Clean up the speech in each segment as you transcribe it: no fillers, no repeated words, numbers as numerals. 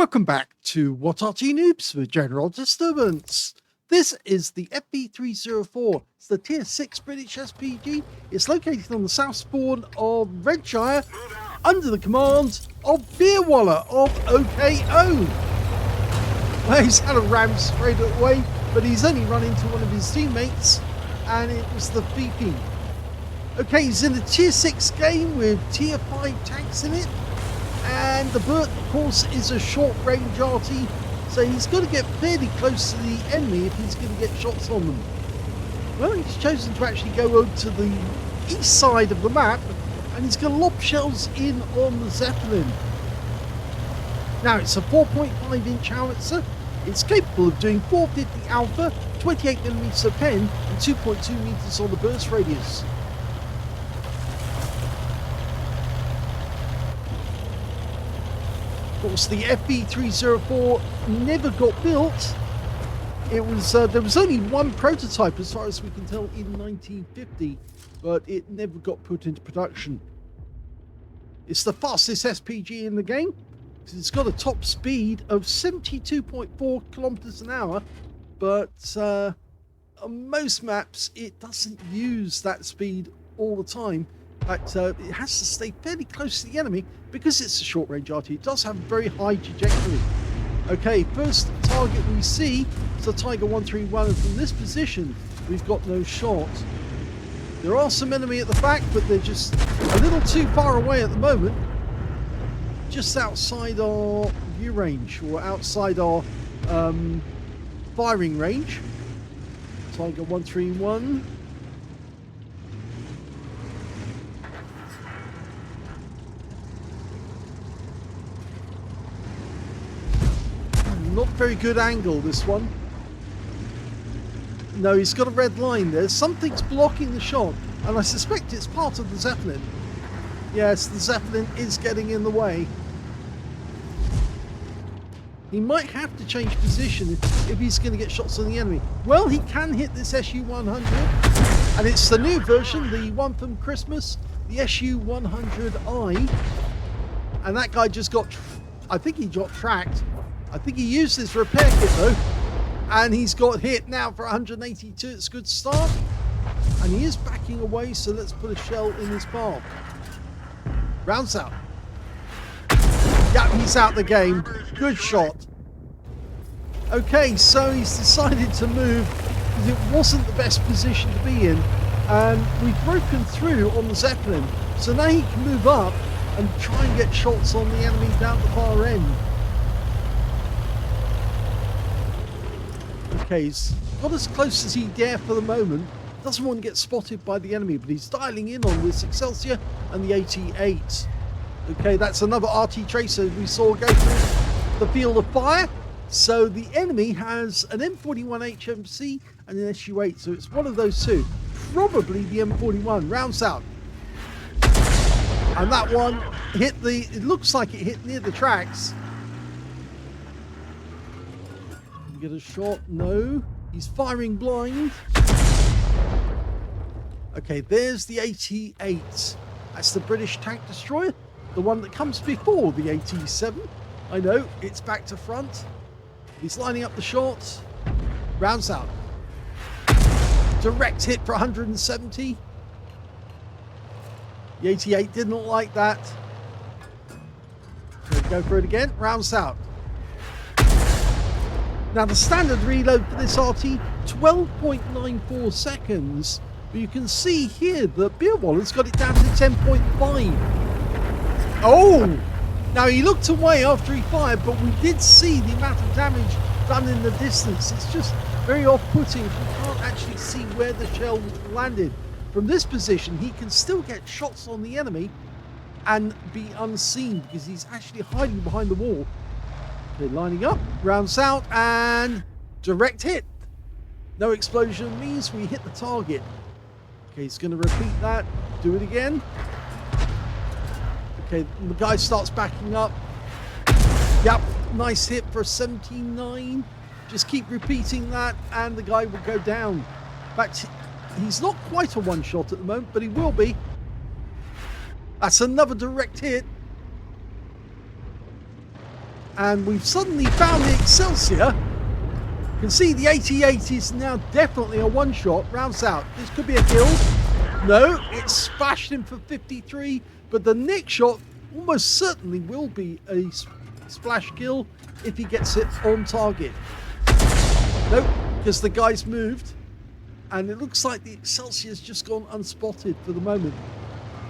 Welcome back to What Arty Noobs for General Disturbance. This is the FV304. It's the Tier 6 British SPG. It's located on the south spawn of Redshire under the command of Beerwalla of OKO. Well, he's had a ram straight away, but he's only run into one of his teammates, and it was the VP. Okay, he's in a Tier 6 game with Tier 5 tanks in it. And the Burt, of course, is a short-range Arty, so he's got to get fairly close to the enemy if he's going to get shots on them. Well, he's chosen to actually go over to the east side of the map, and he's going to lob shells in on the Zeppelin. Now, it's a 4.5-inch howitzer. It's capable of doing 450 alpha, 28mm of pen, and 2.2 meters on the burst radius. Of course, the FV304 never got built. It was there was only one prototype, as far as we can tell, in 1950, but it never got put into production. It's the fastest SPG in the game, because it's got a top speed of 72.4 kilometers an hour, but on most maps it doesn't use that speed all the time. But it has to stay fairly close to the enemy because it's a short-range Arty. It does have a very high trajectory. Okay, first target we see is a Tiger 131, and from this position we've got no shot. There are some enemy at the back, but they're just a little too far away at the moment. Just outside our view range, or outside our firing range. Tiger 131. Not very good angle, this one. No, he's got a red line there. Something's blocking the shot, and I suspect it's part of the Zeppelin. Yes, the Zeppelin is getting in the way. He might have to change position if he's going to get shots on the enemy. Well, he can hit this SU-100, and it's the new version, the one from Christmas, the SU-100I. And that guy just got, I think he got tracked. I think he used his repair kit though, and he's got hit now for 182. It's a good start, and he is backing away, so let's put a shell in his path. Rounds out. Yeah, he's out the game. Good shot. Okay, so he's decided to move because it wasn't the best position to be in, and we've broken through on the Zeppelin, so now he can move up and try and get shots on the enemy down the far end. Okay, he's got as close as he dare for the moment. Doesn't want to get spotted by the enemy, but he's dialing in on this Excelsior and the 88. Okay, that's another RT tracer we saw go through the field of fire. So the enemy has an M41 HMC and an SU8, so it's one of those two. Probably the M41. Rounds out. And that one hit the, it looks like it hit near the tracks. Get a shot. No, he's firing blind. Okay, there's the 88. That's the British tank destroyer, the one that comes before the 87. I know, it's back to front. He's lining up the shots. Rounds out. Direct hit for 170. The 88 didn't like that. Go for it again. Rounds out. Now the standard reload for this Arty, 12.94 seconds, but you can see here that Beerwalla's got it down to 10.5. Oh! Now he looked away after he fired, but we did see the amount of damage done in the distance. It's just very off-putting if you can't actually see where the shell landed. From this position, he can still get shots on the enemy and be unseen because he's actually hiding behind the wall. They're lining up, rounds out, and direct hit. No explosion means we hit the target. Okay, he's going to repeat that. Do it again. Okay, the guy starts backing up. Yep, nice hit for 79. Just keep repeating that, and the guy will go down. In fact, he's not quite a one-shot at the moment, but he will be. That's another direct hit. And we've suddenly found the Excelsior. You can see the 88 is now definitely a one-shot. Rounds out. This could be a kill. No, it splashed him for 53. But the next shot almost certainly will be a splash kill if he gets it on target. Nope, because the guy's moved. And it looks like the Excelsior's just gone unspotted for the moment.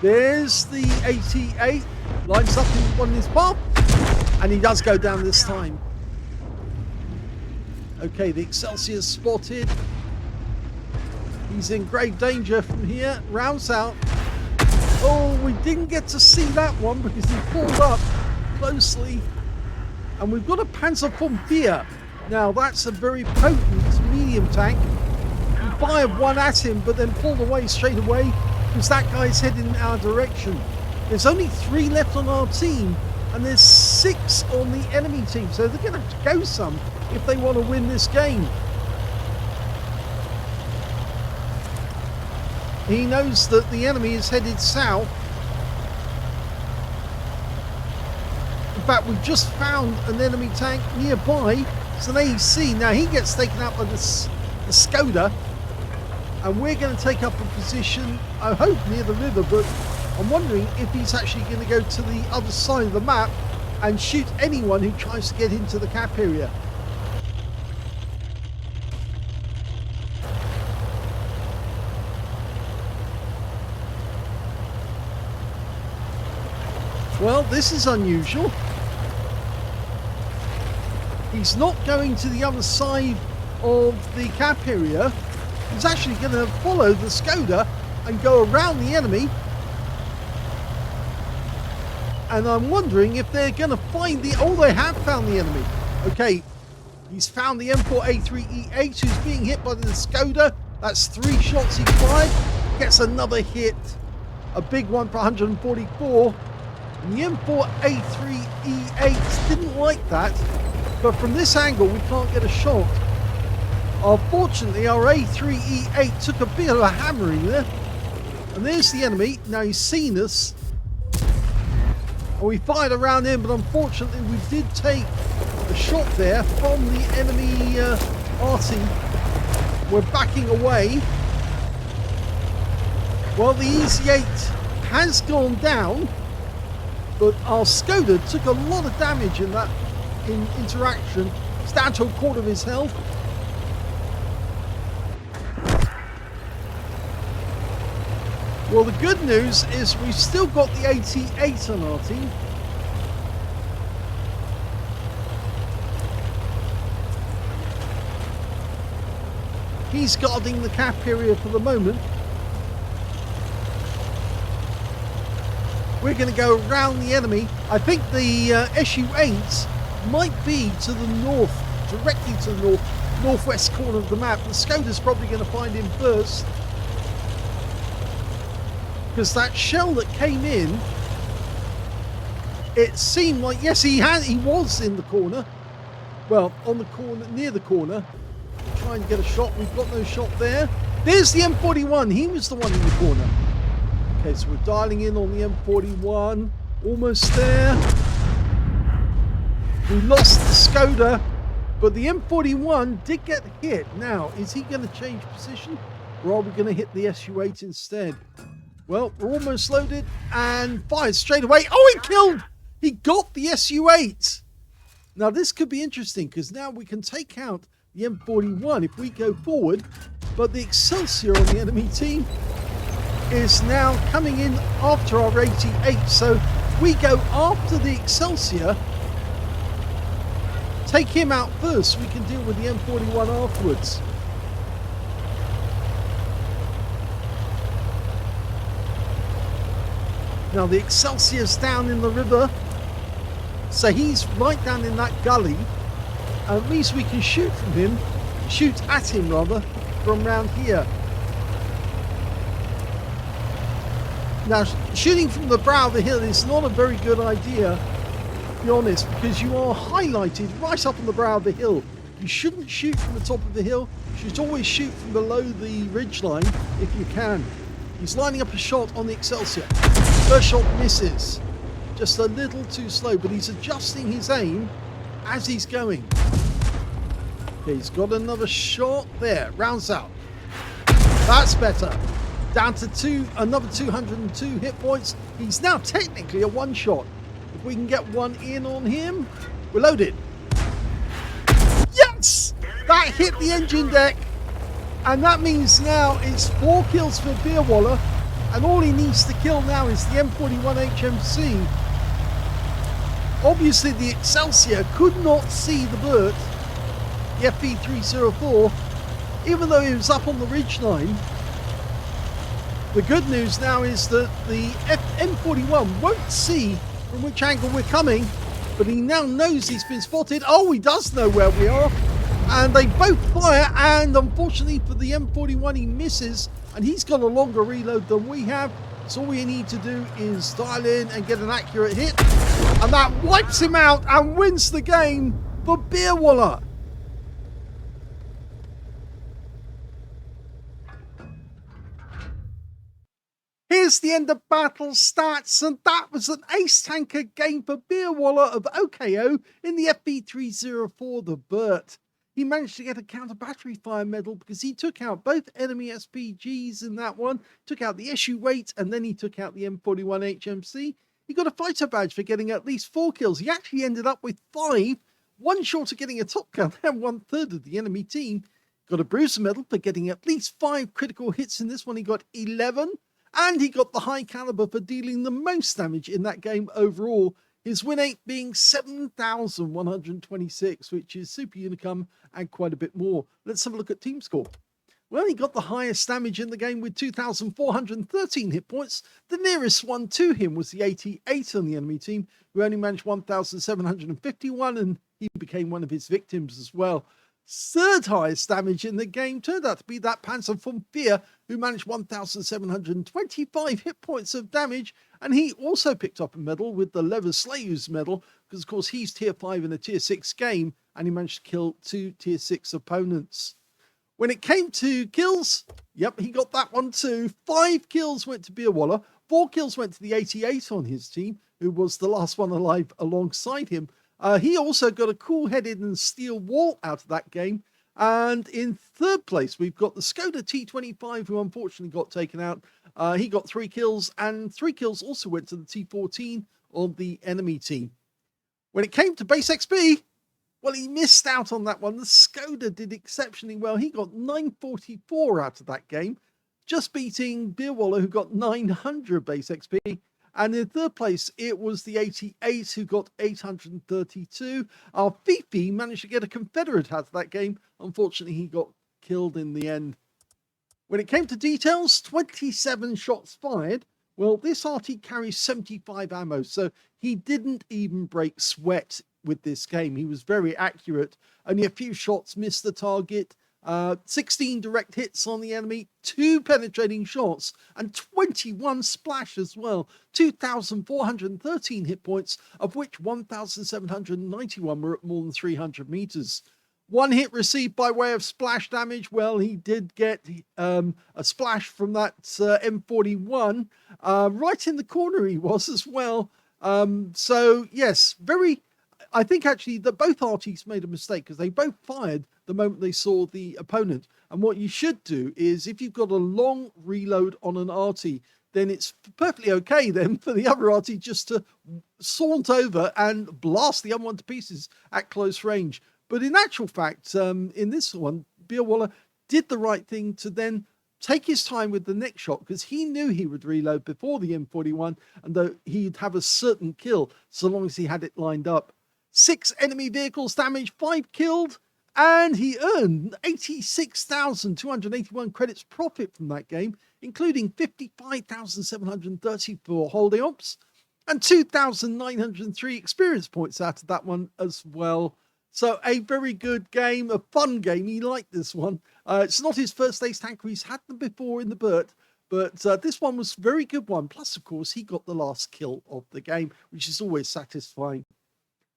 There's the 88. Lines up in one of his path. And he does go down this time. Okay, the Excelsior's spotted. He's in grave danger from here. Rounds out. Oh, we didn't get to see that one because he pulled up closely. And we've got a Panzerfonvier. Now, that's a very potent medium tank. We fired one at him, but then pulled away straight away because that guy's heading in our direction. There's only 3 left on our team, and there's 6 on the enemy team. So they're going to have to go some if they want to win this game. He knows that the enemy is headed south. In fact, we've just found an enemy tank nearby. It's an AC. Now he gets taken out by the Skoda. And we're going to take up a position, I hope, near the river. But I'm wondering if he's actually going to go to the other side of the map and shoot anyone who tries to get into the cap area. Well, this is unusual. He's not going to the other side of the cap area. He's actually going to follow the Skoda and go around the enemy. And I'm wondering if they're going to find the... Oh, they have found the enemy. Okay, he's found the M4A3E8 who's being hit by the Skoda. That's 3 shots he fired. Gets another hit. A big one for 144. And the M4A3E8 didn't like that, but from this angle we can't get a shot. Unfortunately, our A3E8 took a bit of a hammering there. And there's the enemy. Now he's seen us. And we fired around him, but unfortunately we did take a shot there from the enemy Arty. We're backing away. Well, the Easy 8 has gone down. But our Skoda took a lot of damage in that interaction. It's down to a quarter of his health. Well, the good news is we've still got the 88 on our team. He's guarding the cap area for the moment. We're going to go around the enemy. I think the SU-8 might be to the north, directly to the northwest corner of the map. The Skoda's probably going to find him first. Because that shell that came in, it seemed like, yes, he was in the corner. Well, on the corner, near the corner. Trying to get a shot. We've got no shot there. There's the M41. He was the one in the corner. Okay, so we're dialing in on the M41. Almost there. We lost the Skoda, but the M41 did get hit. Now, is he going to change position, or are we going to hit the SU-8 instead? Well, we're almost loaded and fired straight away. Oh, he killed! He got the SU-8. Now, this could be interesting because now we can take out the M41 if we go forward, but the Excelsior on the enemy team is now coming in after our 88. So we go after the Excelsior, take him out first, we can deal with the M41 afterwards. Now the Excelsior's down in the river, so he's right down in that gully. At least we can shoot at him rather, from round here. Now, shooting from the brow of the hill is not a very good idea, to be honest, because you are highlighted right up on the brow of the hill. You shouldn't shoot from the top of the hill. You should always shoot from below the ridgeline if you can. He's lining up a shot on the Excelsior. First shot misses. Just a little too slow, but he's adjusting his aim as he's going. Okay, he's got another shot there. Rounds out. That's better. Down to another 202 hit points. He's now technically a one shot. If we can get one in on him, we're loaded. Yes! That hit the engine deck. And that means now it's 4 kills for Beerwalla. And all he needs to kill now is the M41 HMC. Obviously, the Excelsior could not see the bird, the FV304, even though he was up on the ridgeline. The good news now is that the M41 won't see from which angle we're coming, but he now knows he's been spotted. Oh, he does know where we are. And they both fire, and unfortunately for the M41, he misses, and he's got a longer reload than we have. So all we need to do is dial in and get an accurate hit, and that wipes him out and wins the game for Beerwalla. Here's the end of battle stats, and that was an ace tanker game for Beerwalla of OKO in the FV304, the Burt. He managed to get a counter battery fire medal because he took out both enemy SPGs in that one, took out the issue weight, and then he took out the M41 HMC. He got a fighter badge for getting at least 4 kills. He actually ended up with 5, one short of getting a top count and 1/3 of the enemy team. Got a bruiser medal for getting at least 5 critical hits in this one. He got 11. And he got the high caliber for dealing the most damage in that game overall. His win rate being 7,126, which is super unicum and quite a bit more. Let's have a look at team score. Well, he got the highest damage in the game with 2,413 hit points. The nearest one to him was the 88 on the enemy team, who only managed 1,751, and he became one of his victims as well. Third highest damage in the game turned out to be that Panzer von Fear, who managed 1,725 hit points of damage, and he also picked up a medal with the Lever Slayers medal, because of course he's tier 5 in a tier 6 game, and he managed to kill 2 tier 6 opponents. When it came to kills, yep, he got that one too. 5 kills went to Beerwalla, 4 kills went to the 88 on his team, who was the last one alive alongside him. He also got a cool-headed and steel wall out of that game. And in third place, we've got the Skoda T25, who unfortunately got taken out. He got 3 kills, and 3 kills also went to the T14 on the enemy team. When it came to base XP, well, he missed out on that one. The Skoda did exceptionally well. He got 944 out of that game, just beating Beerwalla, who got 900 base XP. And in third place, it was the 88 who got 832. Our Fifi managed to get a Confederate out of that game. Unfortunately, he got killed in the end. When it came to details, 27 shots fired. Well, this Arty carries 75 ammo, so he didn't even break sweat with this game. He was very accurate. Only a few shots missed the target. 16 direct hits on the enemy, 2 penetrating shots, and 21 splash as well. 2,413 hit points, of which 1,791 were at more than 300 meters. 1 hit received by way of splash damage. Well, he did get a splash from that M41. Right in the corner he was as well. So, yes, I think actually that both Arties made a mistake because they both fired the moment they saw the opponent. And what you should do is, if you've got a long reload on an Arty, then it's perfectly okay then for the other Arty just to saunt over and blast the other one to pieces at close range. But in actual fact, in this one, Beerwalla did the right thing to then take his time with the next shot, because he knew he would reload before the M41, and though he'd have a certain kill so long as he had it lined up. 6 enemy vehicles damaged, 5 killed, and he earned 86,281 credits profit from that game, including 55,730 for holding ops and 2,903 experience points out of that one as well. So a very good game, a fun game. He liked this one. It's not his first ace tanker. He's had them before in the Burt, but this one was a very good one. Plus, of course, he got the last kill of the game, which is always satisfying.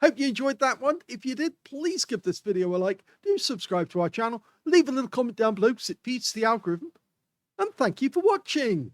Hope you enjoyed that one. If you did, please give this video a like. Do subscribe to our channel. Leave a little comment down below because it feeds the algorithm. And thank you for watching.